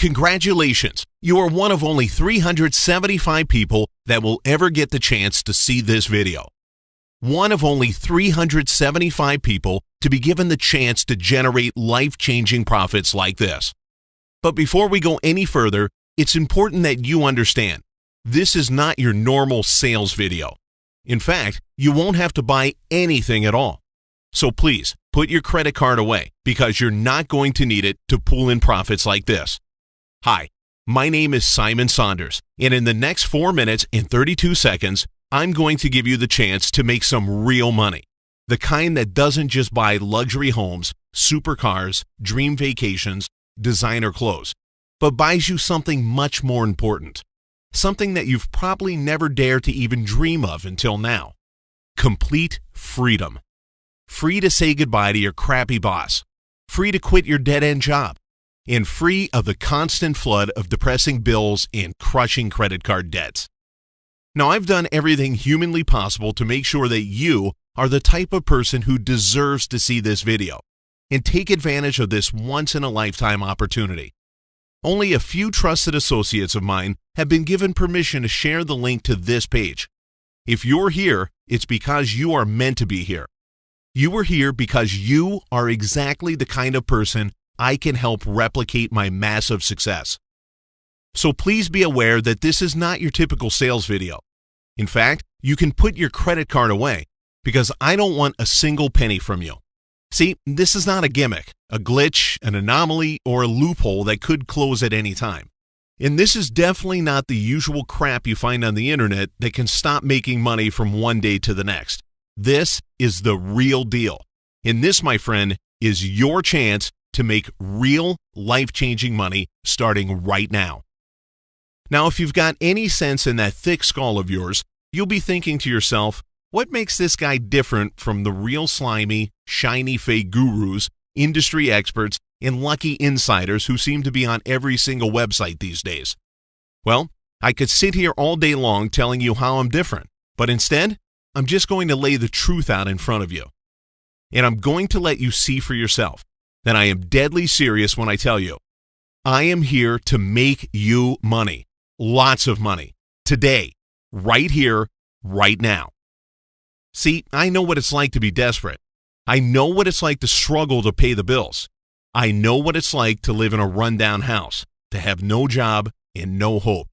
Congratulations! You are one of only 375 people that will ever get the chance to see this video. One of only 375 people to be given the chance to generate life-changing profits like this. But before we go any further, it's important that you understand, this is not your normal sales video. In fact, you won't have to buy anything at all. So please, put your credit card away because you're not going to need it to pull in profits like this. Hi, my name is Simon Saunders, and in the next 4 minutes and 32 seconds, I'm going to give you the chance to make some real money. The kind that doesn't just buy luxury homes, supercars, dream vacations, designer clothes, but buys you something much more important. Something that you've probably never dared to even dream of until now. Complete freedom. Free to say goodbye to your crappy boss. Free to quit your dead-end job. And free of the constant flood of depressing bills and crushing credit card debts. Now, I've done everything humanly possible to make sure that you are the type of person who deserves to see this video and take advantage of this once-in-a-lifetime opportunity. Only a few trusted associates of mine have been given permission to share the link to this page. If you're here, it's because you are meant to be here. You are here because you are exactly the kind of person I can help replicate my massive success. So please be aware that this is not your typical sales video. In fact, you can put your credit card away because I don't want a single penny from you. See, this is not a gimmick, a glitch, an anomaly, or a loophole that could close at any time. And this is definitely not the usual crap you find on the internet that can stop making money from one day to the next. This is the real deal. And this, my friend, is your chance to make real life-changing money starting right now. Now, if you've got any sense in that thick skull of yours, you'll be thinking to yourself, what makes this guy different from the real slimy, shiny fake gurus, industry experts, and lucky insiders who seem to be on every single website these days? Well, I could sit here all day long telling you how I'm different, but instead, I'm just going to lay the truth out in front of you. And I'm going to let you see for yourself that I am deadly serious when I tell you, I am here to make you money. Lots of money. Today. Right here. Right now. See, I know what it's like to be desperate. I know what it's like to struggle to pay the bills. I know what it's like to live in a rundown house, to have no job and no hope.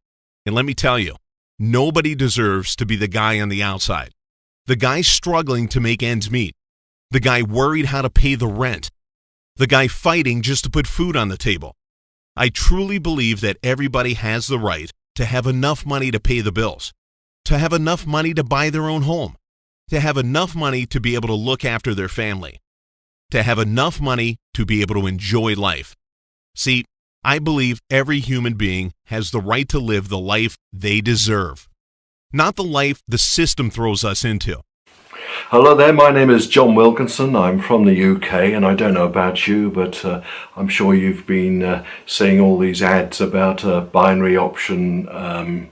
And let me tell you, nobody deserves to be the guy on the outside. The guy struggling to make ends meet. The guy worried how to pay the rent. The guy fighting just to put food on the table. I truly believe that everybody has the right to have enough money to pay the bills, to have enough money to buy their own home, to have enough money to be able to look after their family, to have enough money to be able to enjoy life. See, I believe every human being has the right to live the life they deserve, not the life the system throws us into. Hello there, my name is John Wilkinson. I'm from the UK, and I don't know about you, but I'm sure you've been seeing all these ads about binary option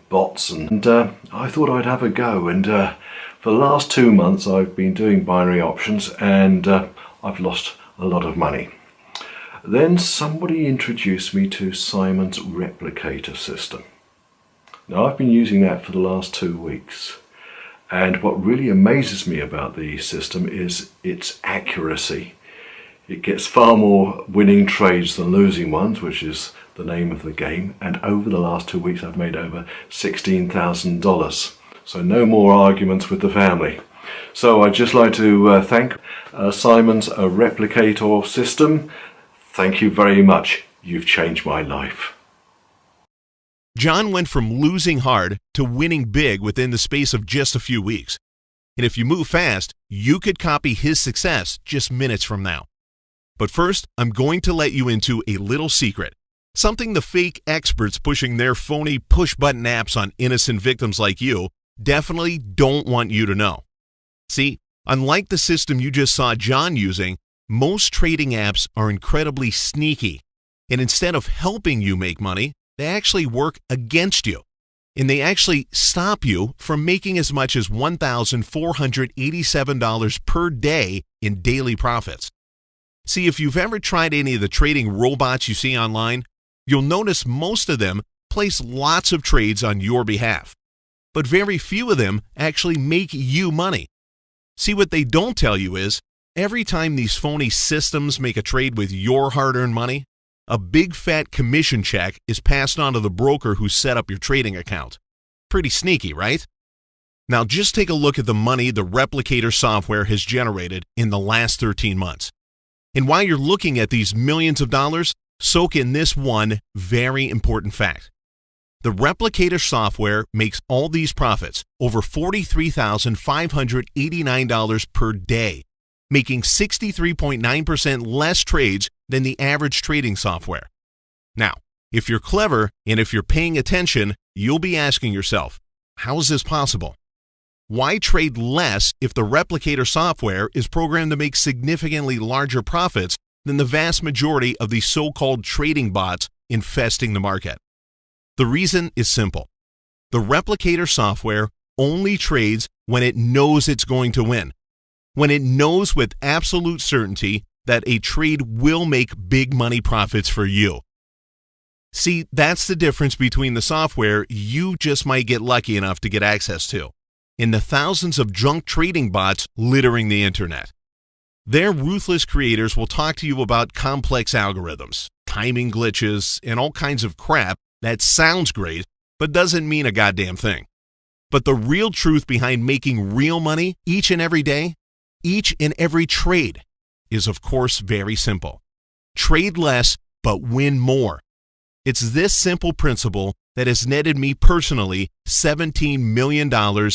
bots, and I thought I'd have a go. And for the last 2 months I've been doing binary options, and I've lost a lot of money. Then somebody introduced me to Simon's replicator system. Now, I've been using that for the last 2 weeks. And what really amazes me about the system is its accuracy. It gets far more winning trades than losing ones, which is the name of the game. And over the last 2 weeks, I've made over $16,000. So no more arguments with the family. So I'd just like to thank Simon's replicator system. Thank you very much. You've changed my life. John went from losing hard to winning big within the space of just a few weeks. And if you move fast, you could copy his success just minutes from now. But first, I'm going to let you into a little secret, something the fake experts pushing their phony push-button apps on innocent victims like you definitely don't want you to know. See, unlike the system you just saw John using, most trading apps are incredibly sneaky, and instead of helping you make money, they actually work against you, and they actually stop you from making as much as $1,487 per day in daily profits. See, if you've ever tried any of the trading robots you see online, You'll notice most of them place lots of trades on your behalf, but very few of them actually make you money. See, what they don't tell you is, every time these phony systems make a trade with your hard-earned money, a big fat commission check is passed on to the broker who set up your trading account. Pretty sneaky, right? Now just take a look at the money the Replicator software has generated in the last 13 months. And while you're looking at these millions of dollars, soak in this one very important fact. The Replicator software makes all these profits over $43,589 per day, making 63.9% less trades than the average trading software. Now, if you're clever and if you're paying attention, you'll be asking yourself, how is this possible? Why trade less if the Replicator software is programmed to make significantly larger profits than the vast majority of these so-called trading bots infesting the market? The reason is simple. The Replicator software only trades when it knows it's going to win, when it knows with absolute certainty that a trade will make big money profits for you. See, that's the difference between the software you just might get lucky enough to get access to and the thousands of junk trading bots littering the internet. Their ruthless creators will talk to you about complex algorithms, timing glitches, and all kinds of crap that sounds great but doesn't mean a goddamn thing. But the real truth behind making real money each and every day, each and every trade, is of course very simple. Trade less but win more. It's this simple principle that has netted me personally $17 million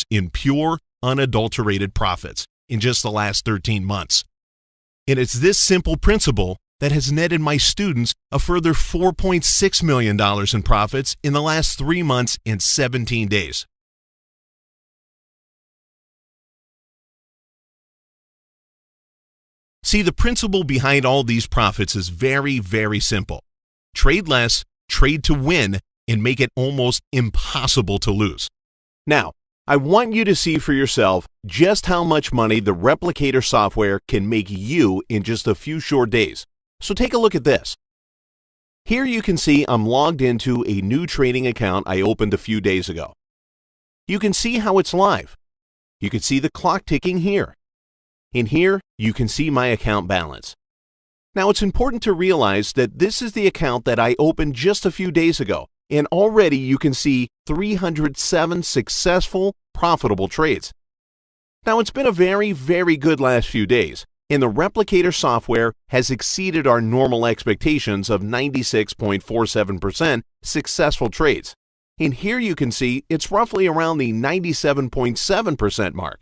in pure, unadulterated profits in just the last 13 months. And it's this simple principle that has netted my students a further $4.6 million in profits in the last 3 months and 17 days. See, the principle behind all these profits is very, very simple. Trade less, trade to win, and make it almost impossible to lose. Now, I want you to see for yourself just how much money the Replicator software can make you in just a few short days. So take a look at this. Here you can see I'm logged into a new trading account I opened a few days ago. You can see how it's live. You can see the clock ticking here. In here, you can see my account balance. Now, it's important to realize that this is the account that I opened just a few days ago, and already you can see 307 successful, profitable trades. Now, it's been a very, very good last few days, and the Replicator software has exceeded our normal expectations of 96.47% successful trades. And here you can see it's roughly around the 97.7% mark.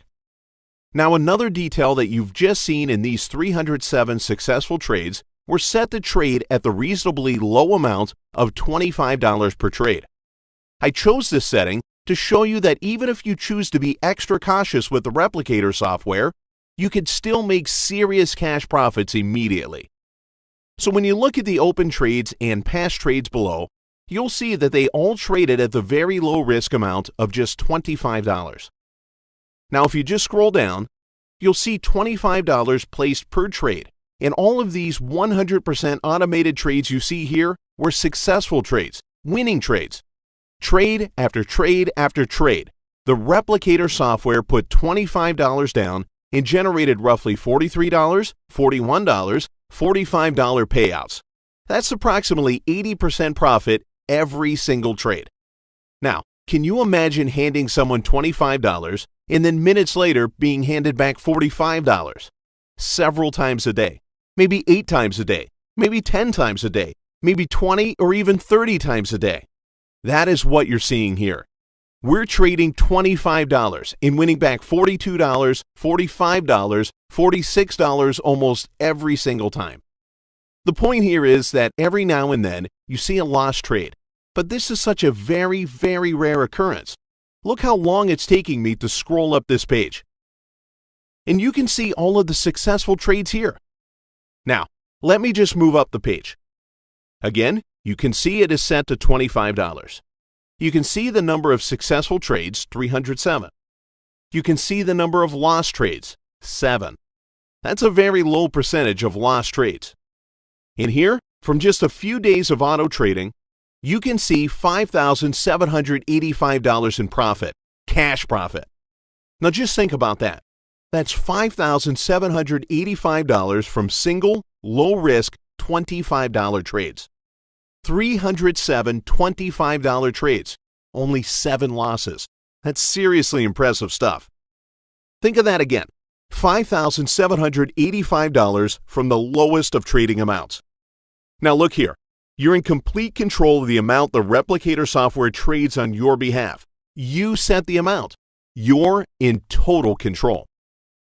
Now, another detail that you've just seen in these 307 successful trades were set to trade at the reasonably low amount of $25 per trade. I chose this setting to show you that even if you choose to be extra cautious with the Replicator software, you could still make serious cash profits immediately. So when you look at the open trades and past trades below, you'll see that they all traded at the very low risk amount of just $25. Now, if you just scroll down, you'll see $25 placed per trade, and all of these 100% automated trades you see here were successful trades, winning trades. Trade after trade after trade, the Replicator software put $25 down and generated roughly $43, $41, $45 payouts. That's approximately 80% profit every single trade. Now, can you imagine handing someone $25 and then minutes later being handed back $45? Several times a day, maybe 8 times a day, maybe 10 times a day, maybe 20 or even 30 times a day. That is what you're seeing here. We're trading $25 and winning back $42, $45, $46 almost every single time. The point here is that every now and then you see a lost trade, but this is such a very, very rare occurrence. Look how long it's taking me to scroll up this page. And you can see all of the successful trades here. Now, let me just move up the page. Again, you can see it is set to $25. You can see the number of successful trades, 307. You can see the number of lost trades, 7. That's a very low percentage of lost trades. And here, from just a few days of auto trading, you can see $5,785 in profit, cash profit. Now just think about that. That's $5,785 from single, low-risk $25 trades. 307 $25 trades, only 7 losses. That's seriously impressive stuff. Think of that again. $5,785 from the lowest of trading amounts. Now look here. You're in complete control of the amount the replicator software trades on your behalf. You set the amount. You're in total control.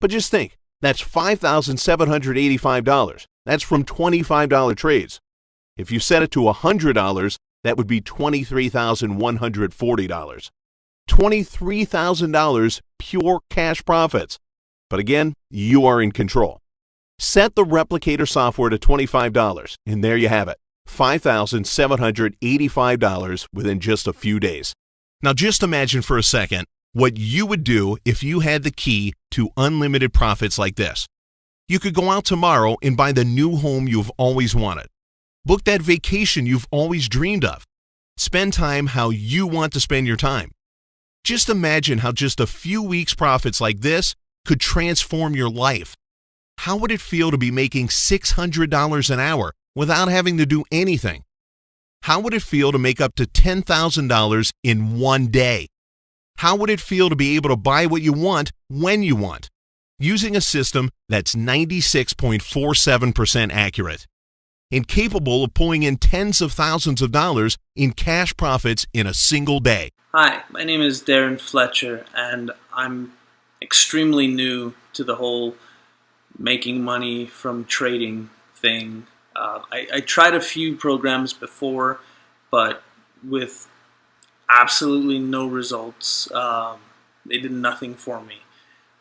But just think, that's $5,785. That's from $25 trades. If you set it to $100, that would be $23,140. $23,000 pure cash profits. But again, you are in control. Set the replicator software to $25, and there you have it, $5,785 within just a few days. Now just imagine for a second what you would do if you had the key to unlimited profits like this. You could go out tomorrow and buy the new home you've always wanted. Book that vacation you've always dreamed of. Spend time how you want to spend your time. Just imagine how just a few weeks' profits like this could transform your life. How would it feel to be making $600 an hour without having to do anything? How would it feel to make up to $10,000 in one day? How would it feel to be able to buy what you want when you want, using a system that's 96.47% accurate and capable of pulling in tens of thousands of dollars in cash profits in a single day? Hi, my name is Darren Fletcher, and I'm extremely new to the whole making money from trading thing. I tried a few programs before, but with absolutely no results. They did nothing for me.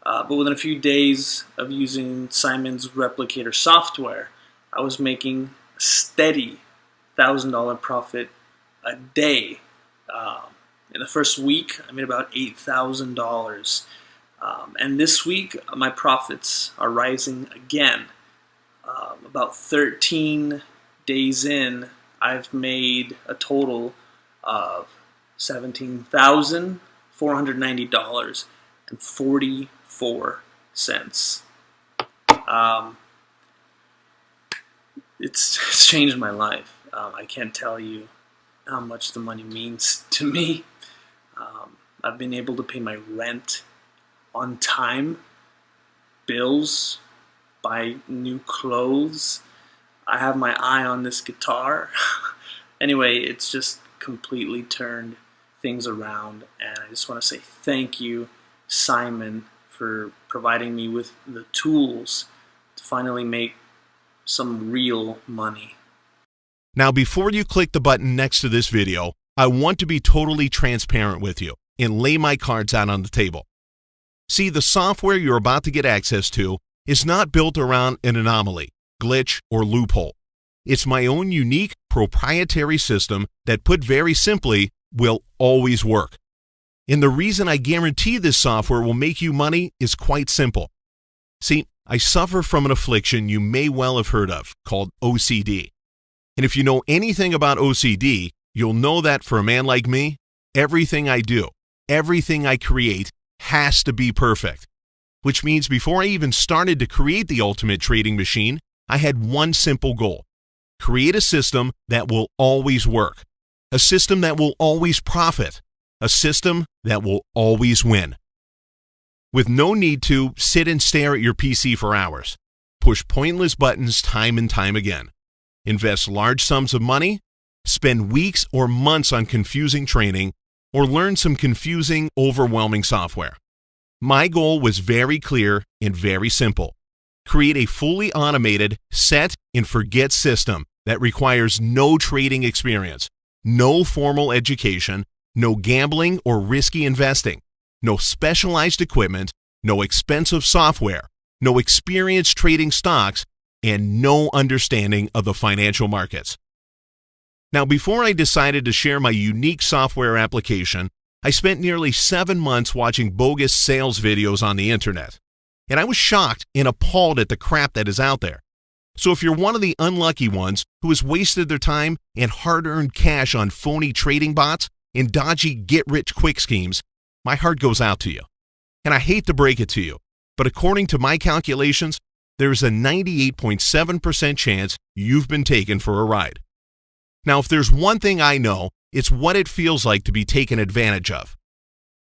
But within a few days of using Simon's replicator software, I was making a steady $1,000 profit a day. In the first week, I made about $8,000. And this week, my profits are rising again. About 13 days in, I've made a total of $17,490.44. It's changed my life. I can't tell you how much the money means to me. I've been able to pay my rent on time, bills, buy new clothes. I have my eye on this guitar. Anyway, it's just completely turned things around, and I just want to say thank you, Simon, for providing me with the tools to finally make some real money. Now, before you click the button next to this video, I want to be totally transparent with you and lay my cards out on the table. See, the software you're about to get access to is not built around an anomaly, glitch, or loophole. It's my own unique proprietary system that, put very simply, will always work. And the reason I guarantee this software will make you money is quite simple. See, I suffer from an affliction you may well have heard of called OCD. And if you know anything about OCD, you'll know that for a man like me, everything I do, everything I create has to be perfect. Which means before I even started to create the ultimate trading machine, I had one simple goal: create a system that will always work, a system that will always profit, a system that will always win. With no need to sit and stare at your PC for hours, push pointless buttons time and time again, invest large sums of money, spend weeks or months on confusing training, or learn some confusing, overwhelming software. My goal was very clear and very simple: create a fully automated, set and forget system that requires no trading experience, no formal education, no gambling or risky investing, no specialized equipment, no expensive software, no experience trading stocks, and no understanding of the financial markets. Now, before I decided to share my unique software application, I spent nearly 7 months watching bogus sales videos on the internet. And I was shocked and appalled at the crap that is out there. So if you're one of the unlucky ones who has wasted their time and hard-earned cash on phony trading bots and dodgy get-rich-quick schemes, my heart goes out to you. And I hate to break it to you, but according to my calculations, there's a 98.7% chance you've been taken for a ride. Now, if there's one thing I know, it's what it feels like to be taken advantage of.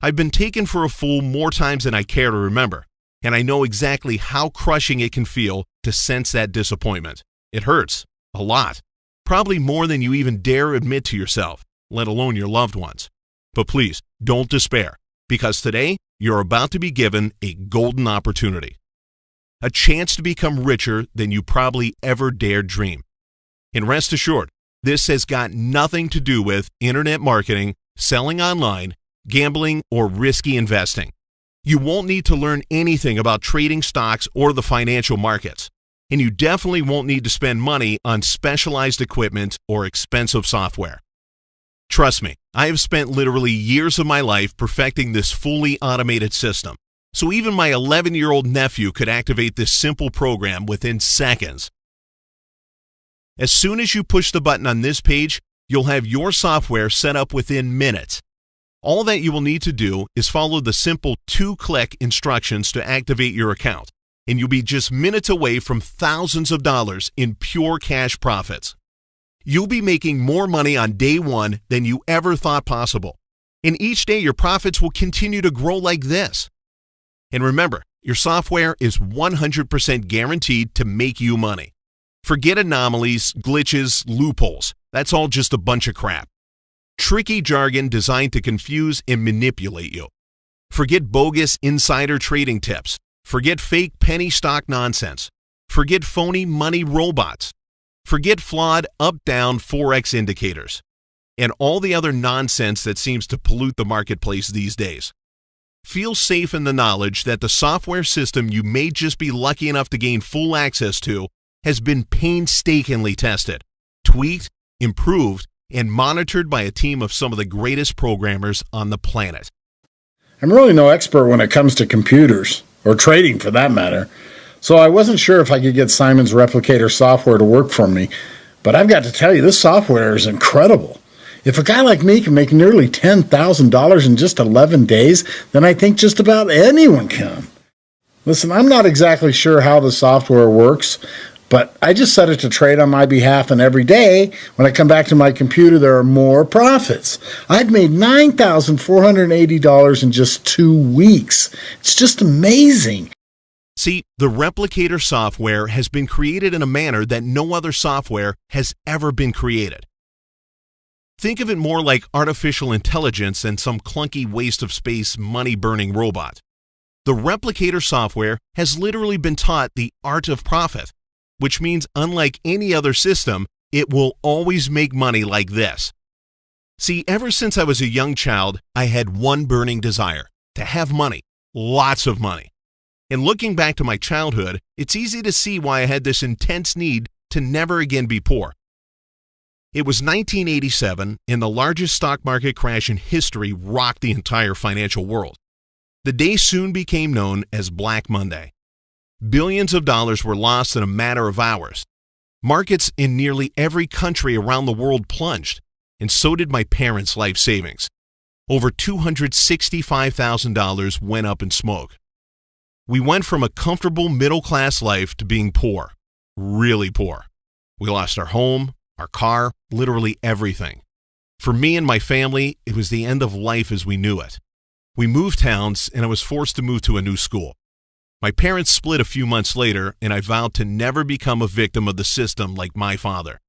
I've been taken for a fool more times than I care to remember, and I know exactly how crushing it can feel to sense that disappointment. It hurts, a lot, probably more than you even dare admit to yourself, let alone your loved ones. But please, don't despair, because today you're about to be given a golden opportunity. A chance to become richer than you probably ever dared dream. And rest assured, this has got nothing to do with internet marketing, selling online, gambling, or risky investing. You won't need to learn anything about trading stocks or the financial markets. And you definitely won't need to spend money on specialized equipment or expensive software. Trust me, I have spent literally years of my life perfecting this fully automated system. So even my 11-year-old nephew could activate this simple program within seconds. As soon as you push the button on this page, you'll have your software set up within minutes. All that you will need to do is follow the simple 2-click instructions to activate your account, and you'll be just minutes away from thousands of dollars in pure cash profits. You'll be making more money on day one than you ever thought possible, and each day your profits will continue to grow like this. And remember, your software is 100% guaranteed to make you money. Forget anomalies, glitches, loopholes. That's all just a bunch of crap. Tricky jargon designed to confuse and manipulate you. Forget bogus insider trading tips. Forget fake penny stock nonsense. Forget phony money robots. Forget flawed up-down Forex indicators. And all the other nonsense that seems to pollute the marketplace these days. Feel safe in the knowledge that the software system you may just be lucky enough to gain full access to has been painstakingly tested, tweaked, improved, and monitored by a team of some of the greatest programmers on the planet. I'm really no expert when it comes to computers, or trading for that matter, so I wasn't sure if I could get Simon's Replicator software to work for me, but I've got to tell you, this software is incredible. If a guy like me can make nearly $10,000 in just 11 days, then I think just about anyone can. Listen, I'm not exactly sure how the software works, but I just set it to trade on my behalf, and every day, when I come back to my computer, there are more profits. I've made $9,480 in just 2 weeks. It's just amazing. See, the Replicator software has been created in a manner that no other software has ever been created. Think of it more like artificial intelligence than some clunky waste of space money-burning robot. The Replicator software has literally been taught the art of profit, which means unlike any other system, it will always make money like this. See, ever since I was a young child, I had one burning desire: to have money, lots of money. And looking back to my childhood, it's easy to see why I had this intense need to never again be poor. It was 1987, and the largest stock market crash in history rocked the entire financial world. The day soon became known as Black Monday. Billions of dollars were lost in a matter of hours. Markets in nearly every country around the world plunged, and so did my parents' life savings. Over $265,000 went up in smoke. We went from a comfortable middle-class life to being poor, really poor. We lost our home, our car, literally everything. For me and my family, it was the end of life as we knew it. We moved towns, and I was forced to move to a new school. My parents split a few months later, and I vowed to never become a victim of the system like my father.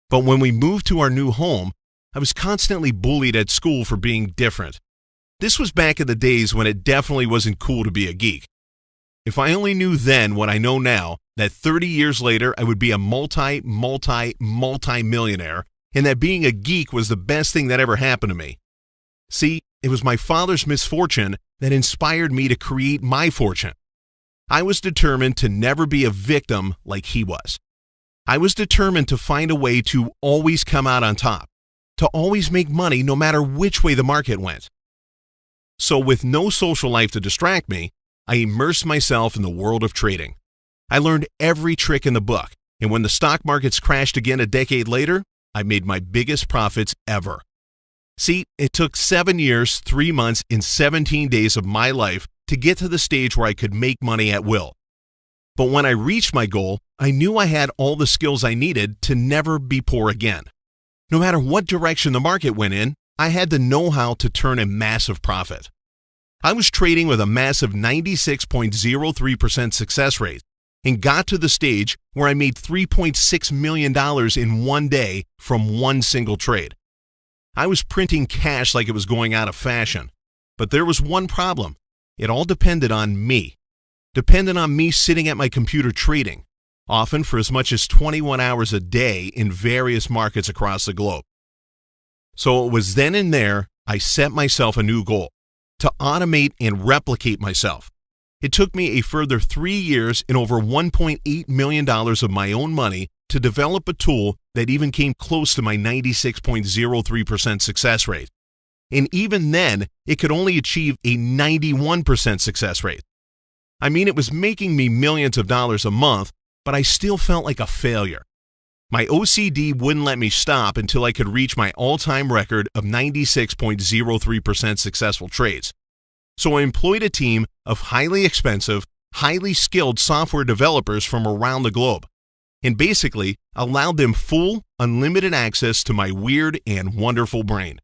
But when we moved to our new home, I was constantly bullied at school for being different. This was back in the days when it definitely wasn't cool to be a geek. If I only knew then what I know now, that 30 years later I would be a multi-millionaire, and that being a geek was the best thing that ever happened to me. See, it was my father's misfortune that inspired me to create my fortune. I was determined to never be a victim like he was. I was determined to find a way to always come out on top, to always make money no matter which way the market went. So with no social life to distract me, I immersed myself in the world of trading. I learned every trick in the book, And when the stock markets crashed again a decade later, I made my biggest profits ever. See, it took 7 years, 3 months, and 17 days of my life to get to the stage where I could make money at will. But when I reached my goal, I knew I had all the skills I needed to never be poor again. No matter what direction the market went in, I had the know-how to turn a massive profit. I was trading with a massive 96.03% success rate and got to the stage where I made $3.6 million in one day from one single trade. I was printing cash like it was going out of fashion. But there was one problem. It all depended on me. Depended on me sitting at my computer trading, often for as much as 21 hours a day in various markets across the globe. So it was then and there I set myself a new goal, to automate and replicate myself. It took me a further 3 years and over $1.8 million of my own money to develop a tool that even came close to my 96.03% success rate. And even then, it could only achieve a 91% success rate. I mean, it was making me millions of dollars a month, but I still felt like a failure. My OCD wouldn't let me stop until I could reach my all-time record of 96.03% successful trades. So I employed a team of highly expensive, highly skilled software developers from around the globe, and basically allowed them full, unlimited access to my weird and wonderful brain.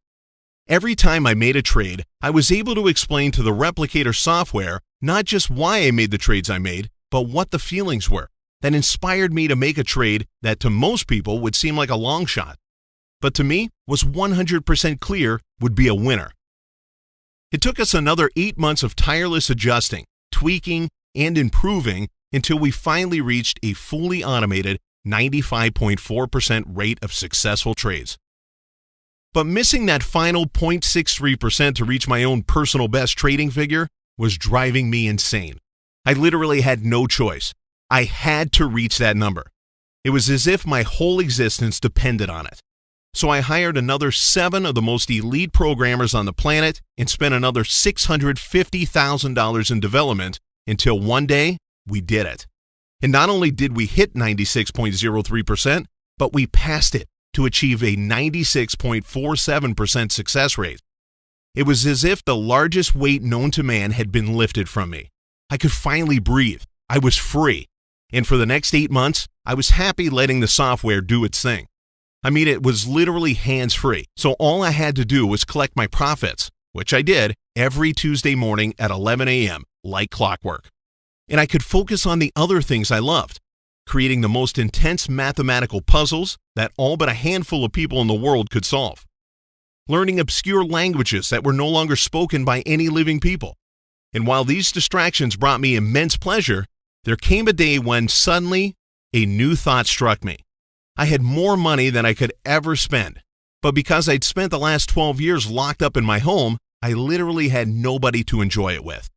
Every time I made a trade, I was able to explain to the replicator software not just why I made the trades I made, but what the feelings were that inspired me to make a trade that to most people would seem like a long shot, but to me was 100% clear would be a winner. It took us another 8 months of tireless adjusting, tweaking, and improving until we finally reached a fully automated 95.4% rate of successful trades. But missing that final 0.63% to reach my own personal best trading figure was driving me insane. I literally had no choice. I had to reach that number. It was as if my whole existence depended on it. So I hired another 7 of the most elite programmers on the planet and spent another $650,000 in development until one day we did it. And not only did we hit 96.03%, but we passed it to achieve a 96.47% success rate. It was as if the largest weight known to man had been lifted from me. I could finally breathe. I was free. And for the next 8 months, I was happy letting the software do its thing. I mean, it was literally hands-free, so all I had to do was collect my profits, which I did every Tuesday morning at 11 a.m., like clockwork. And I could focus on the other things I loved, creating the most intense mathematical puzzles that all but a handful of people in the world could solve, learning obscure languages that were no longer spoken by any living people. And while these distractions brought me immense pleasure, there came a day when suddenly a new thought struck me. I had more money than I could ever spend, but because I'd spent the last 12 years locked up in my home, I literally had nobody to enjoy it with.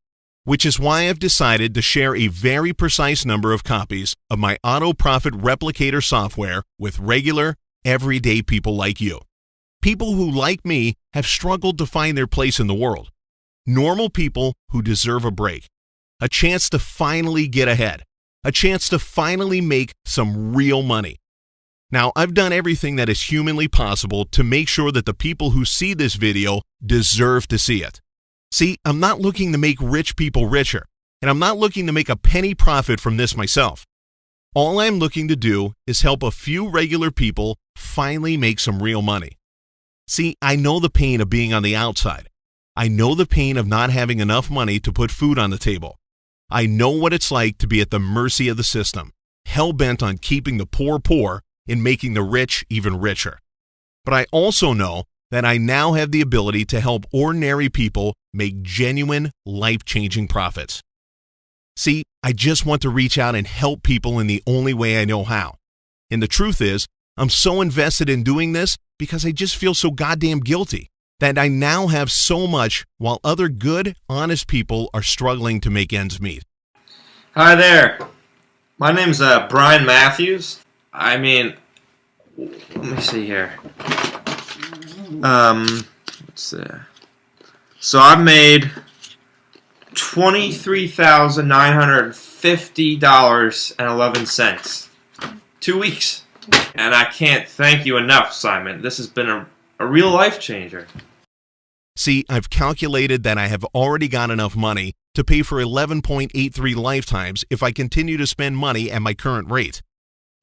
Which is why I've decided to share a very precise number of copies of my Auto Profit Replicator software with regular, everyday people like you. People who, like me, have struggled to find their place in the world. Normal people who deserve a break. A chance to finally get ahead. A chance to finally make some real money. Now, I've done everything that is humanly possible to make sure that the people who see this video deserve to see it. See, I'm not looking to make rich people richer, and I'm not looking to make a penny profit from this myself. All I'm looking to do is help a few regular people finally make some real money. See, I know the pain of being on the outside. I know the pain of not having enough money to put food on the table. I know what it's like to be at the mercy of the system, hell-bent on keeping the poor poor and making the rich even richer. But I also know that I now have the ability to help ordinary people make genuine, life-changing profits. See, I just want to reach out and help people in the only way I know how. And the truth is, I'm so invested in doing this because I just feel so goddamn guilty that I now have so much while other good, honest people are struggling to make ends meet. Hi there. My name's Brian Matthews. I mean, let me see here. Let's see. So I've made $23,950.11 2 weeks. And I can't thank you enough, Simon. This has been a real life changer. See, I've calculated that I have already got enough money to pay for 11.83 lifetimes if I continue to spend money at my current rate.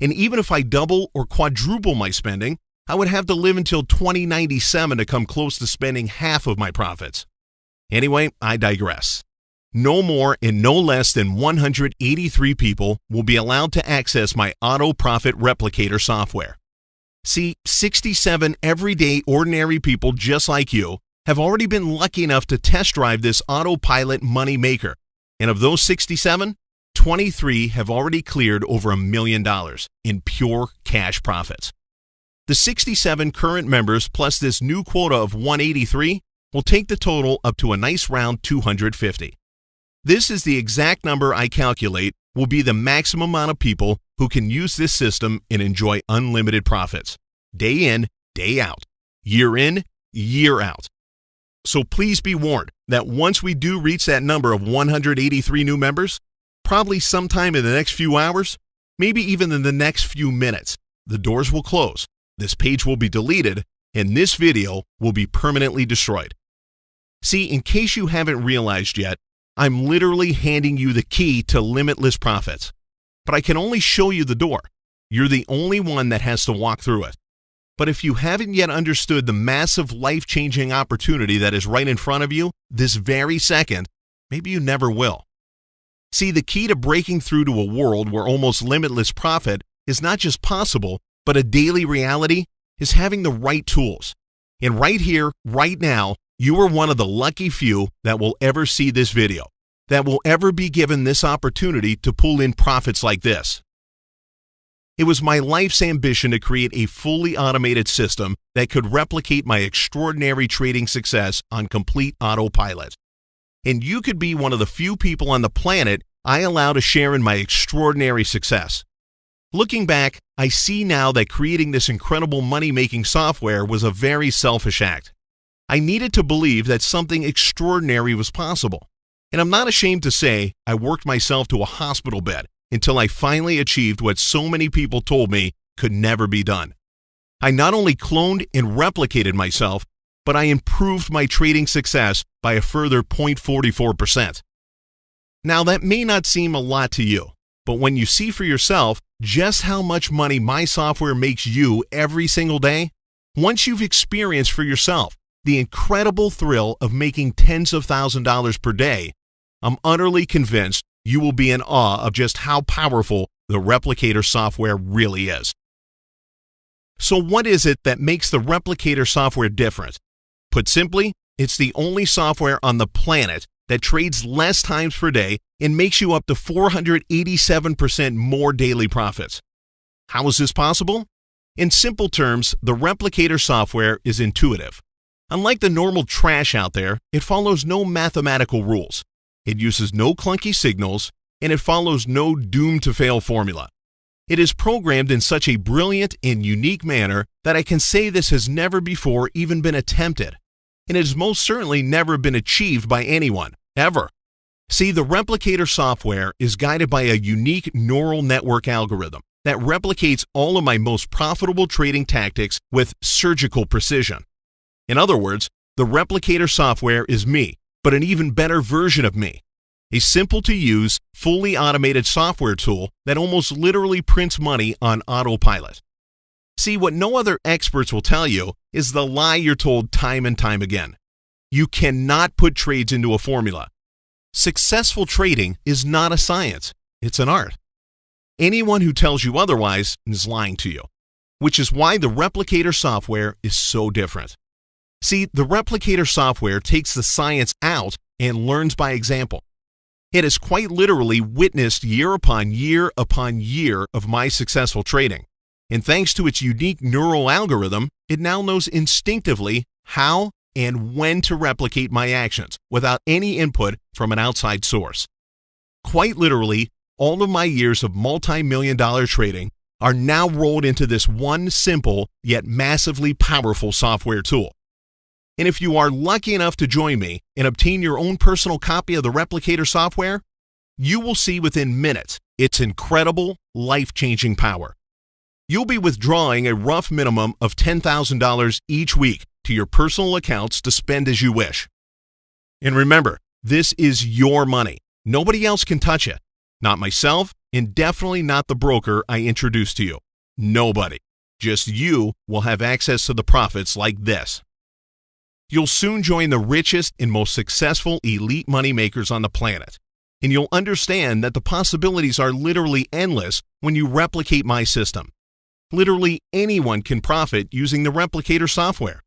And even if I double or quadruple my spending, I would have to live until 2097 to come close to spending half of my profits. Anyway, I digress. No more and no less than 183 people will be allowed to access my Auto Profit Replicator software. See, 67 everyday ordinary people just like you have already been lucky enough to test drive this autopilot money maker. And of those 67, 23 have already cleared over $1 million in pure cash profits. The 67 current members plus this new quota of 183 will take the total up to a nice round 250. This is the exact number I calculate will be the maximum amount of people who can use this system and enjoy unlimited profits, day in, day out, year in, year out. So please be warned that once we do reach that number of 183 new members, probably sometime in the next few hours, maybe even in the next few minutes, the doors will close, this page will be deleted, and this video will be permanently destroyed. See, in case you haven't realized yet, I'm literally handing you the key to limitless profits. But I can only show you the door. You're the only one that has to walk through it. But if you haven't yet understood the massive life-changing opportunity that is right in front of you this very second, maybe you never will. See, the key to breaking through to a world where almost limitless profit is not just possible, but a daily reality is having the right tools. And right here, right now, you are one of the lucky few that will ever see this video, that will ever be given this opportunity to pull in profits like this. It was my life's ambition to create a fully automated system that could replicate my extraordinary trading success on complete autopilot. And you could be one of the few people on the planet I allow to share in my extraordinary success. Looking back, I see now that creating this incredible money-making software was a very selfish act. I needed to believe that something extraordinary was possible. And I'm not ashamed to say I worked myself to a hospital bed until I finally achieved what so many people told me could never be done. I not only cloned and replicated myself, but I improved my trading success by a further 0.44%. Now that may not seem a lot to you, but when you see for yourself just how much money my software makes you every single day, once you've experienced for yourself the incredible thrill of making tens of thousands of dollars per day, I'm utterly convinced you will be in awe of just how powerful the Replicator software really is. So what is it that makes the Replicator software different? Put simply, it's the only software on the planet that trades less times per day and makes you up to 487% more daily profits. How is this possible? In simple terms, the Replicator software is intuitive. Unlike the normal trash out there, it follows no mathematical rules. It uses no clunky signals, and it follows no doomed-to-fail formula. It is programmed in such a brilliant and unique manner that I can say this has never before even been attempted, and it has most certainly never been achieved by anyone, ever. See, the Replicator software is guided by a unique neural network algorithm that replicates all of my most profitable trading tactics with surgical precision. In other words, the Replicator software is me, but an even better version of me. A simple-to-use, fully automated software tool that almost literally prints money on autopilot. See, what no other experts will tell you is the lie you're told time and time again. You cannot put trades into a formula. Successful trading is not a science, it's an art. Anyone who tells you otherwise is lying to you, which is why the Replicator software is so different. See, the Replicator software takes the science out and learns by example. It has quite literally witnessed year upon year of my successful trading. And thanks to its unique neural algorithm, it now knows instinctively how and when to replicate my actions without any input from an outside source. Quite literally, all of my years of multi-million-dollar trading are now rolled into this one simple yet massively powerful software tool. And if you are lucky enough to join me and obtain your own personal copy of the Replicator software, you will see within minutes its incredible, life-changing power. You'll be withdrawing a rough minimum of $10,000 each week to your personal accounts to spend as you wish. And remember, this is your money. Nobody else can touch it. Not myself, and definitely not the broker I introduced to you. Nobody. Just you will have access to the profits like this. You'll soon join the richest and most successful elite money makers on the planet. And you'll understand that the possibilities are literally endless when you replicate my system. Literally anyone can profit using the replicator software.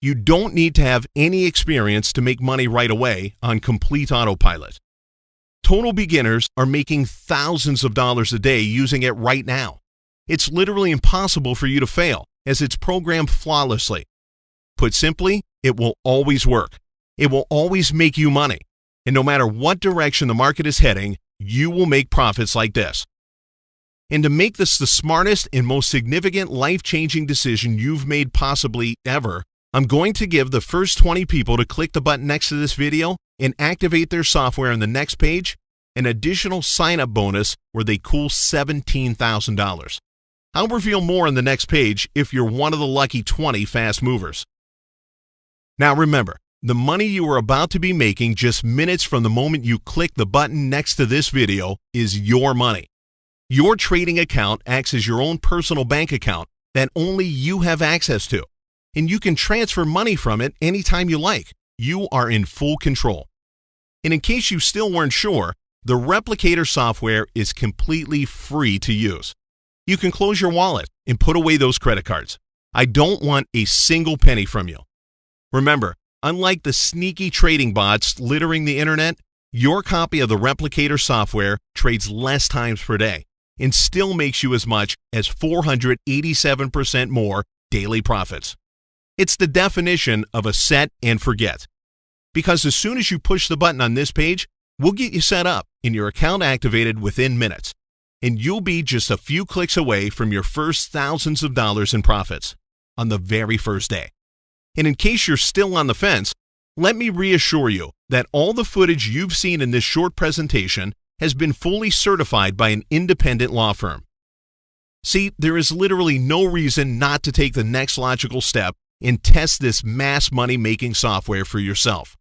You don't need to have any experience to make money right away on complete autopilot. Total beginners are making thousands of dollars a day using it right now. It's literally impossible for you to fail, as it's programmed flawlessly. Put simply, it will always work. It will always make you money. And no matter what direction the market is heading, you will make profits like this. And to make this the smartest and most significant life-changing decision you've made possibly ever, I'm going to give the first 20 people to click the button next to this video and activate their software on the next page an additional sign-up bonus where they cool $17,000. I'll reveal more on the next page if you're one of the lucky 20 fast movers. Now remember, the money you are about to be making just minutes from the moment you click the button next to this video is your money. Your trading account acts as your own personal bank account that only you have access to. And you can transfer money from it anytime you like. You are in full control. And in case you still weren't sure, the replicator software is completely free to use. You can close your wallet and put away those credit cards. I don't want a single penny from you. Remember, unlike the sneaky trading bots littering the internet, your copy of the replicator software trades less times per day and still makes you as much as 487% more daily profits. It's the definition of a set and forget. Because as soon as you push the button on this page, we'll get you set up and your account activated within minutes. And you'll be just a few clicks away from your first thousands of dollars in profits on the very first day. And in case you're still on the fence, let me reassure you that all the footage you've seen in this short presentation has been fully certified by an independent law firm. See, there is literally no reason not to take the next logical step and test this mass money-making software for yourself.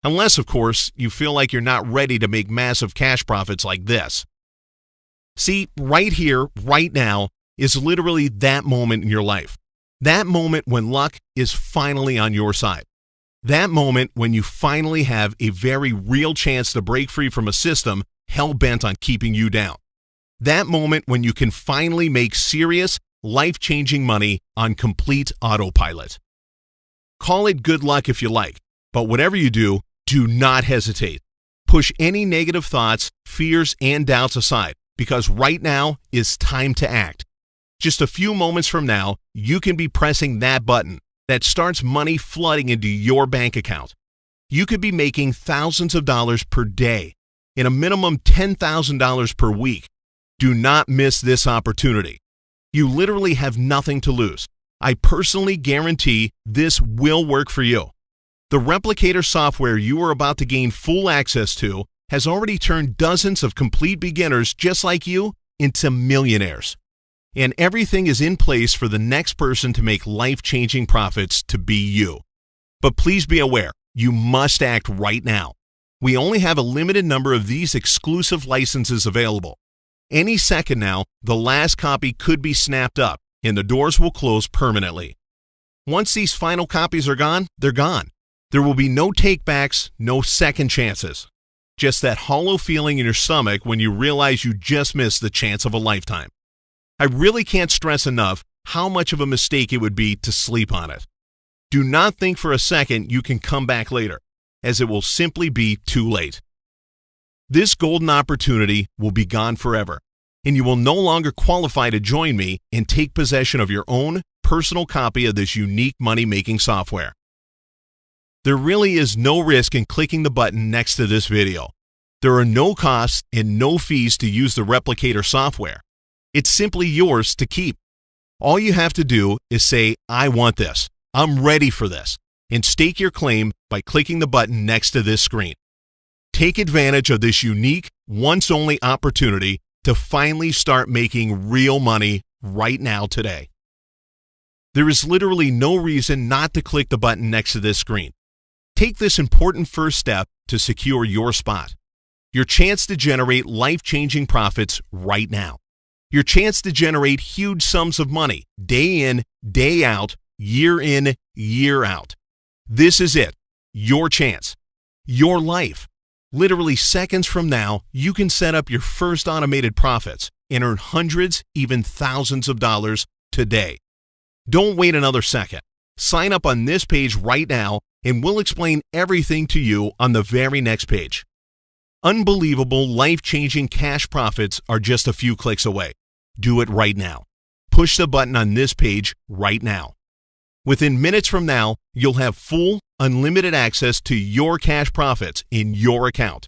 Unless, of course, you feel like you're not ready to make massive cash profits like this. See, right here, right now, is literally that moment in your life. That moment when luck is finally on your side. That moment when you finally have a very real chance to break free from a system hell-bent on keeping you down. That moment when you can finally make serious, life-changing money on complete autopilot. Call it good luck if you like, but whatever you do not hesitate. Push any negative thoughts, fears, and doubts aside, because right now is time to act. Just a few moments from now, you can be pressing that button that starts money flooding into your bank account. You could be making thousands of dollars per day and a minimum $10,000 per week. Do not miss this opportunity. You literally have nothing to lose. I personally guarantee this will work for you. The replicator software you are about to gain full access to has already turned dozens of complete beginners just like you into millionaires. And everything is in place for the next person to make life-changing profits to be you. But please be aware, you must act right now. We only have a limited number of these exclusive licenses available. Any second now, the last copy could be snapped up and the doors will close permanently. Once these final copies are gone, they're gone. There will be no takebacks, no second chances. Just that hollow feeling in your stomach when you realize you just missed the chance of a lifetime. I really can't stress enough how much of a mistake it would be to sleep on it. Do not think for a second you can come back later, as it will simply be too late. This golden opportunity will be gone forever, and you will no longer qualify to join me and take possession of your own personal copy of this unique money-making software. There really is no risk in clicking the button next to this video. There are no costs and no fees to use the replicator software. It's simply yours to keep. All you have to do is say, I want this, I'm ready for this, and stake your claim by clicking the button next to this screen. Take advantage of this unique, once-only opportunity to finally start making real money right now today. There is literally no reason not to click the button next to this screen. Take this important first step to secure your spot. Your chance to generate life-changing profits right now. Your chance to generate huge sums of money day in, day out, year in, year out. This is it. Your chance. Your life. Literally seconds from now, you can set up your first automated profits and earn hundreds, even thousands of dollars today. Don't wait another second. Sign up on this page right now and we'll explain everything to you on the very next page. Unbelievable, life-changing cash profits are just a few clicks away. Do it right now. Push the button on this page right now. Within minutes from now, you'll have full, unlimited access to your cash profits in your account.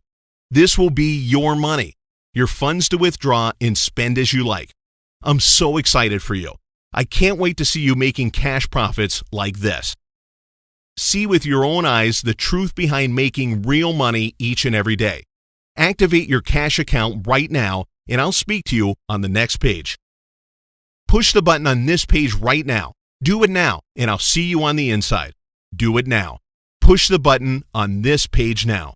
This will be your money, your funds to withdraw and spend as you like. I'm so excited for you. I can't wait to see you making cash profits like this. See with your own eyes the truth behind making real money each and every day. Activate your cash account right now, and I'll speak to you on the next page. Push the button on this page right now. Do it now, and I'll see you on the inside. Do it now. Push the button on this page now.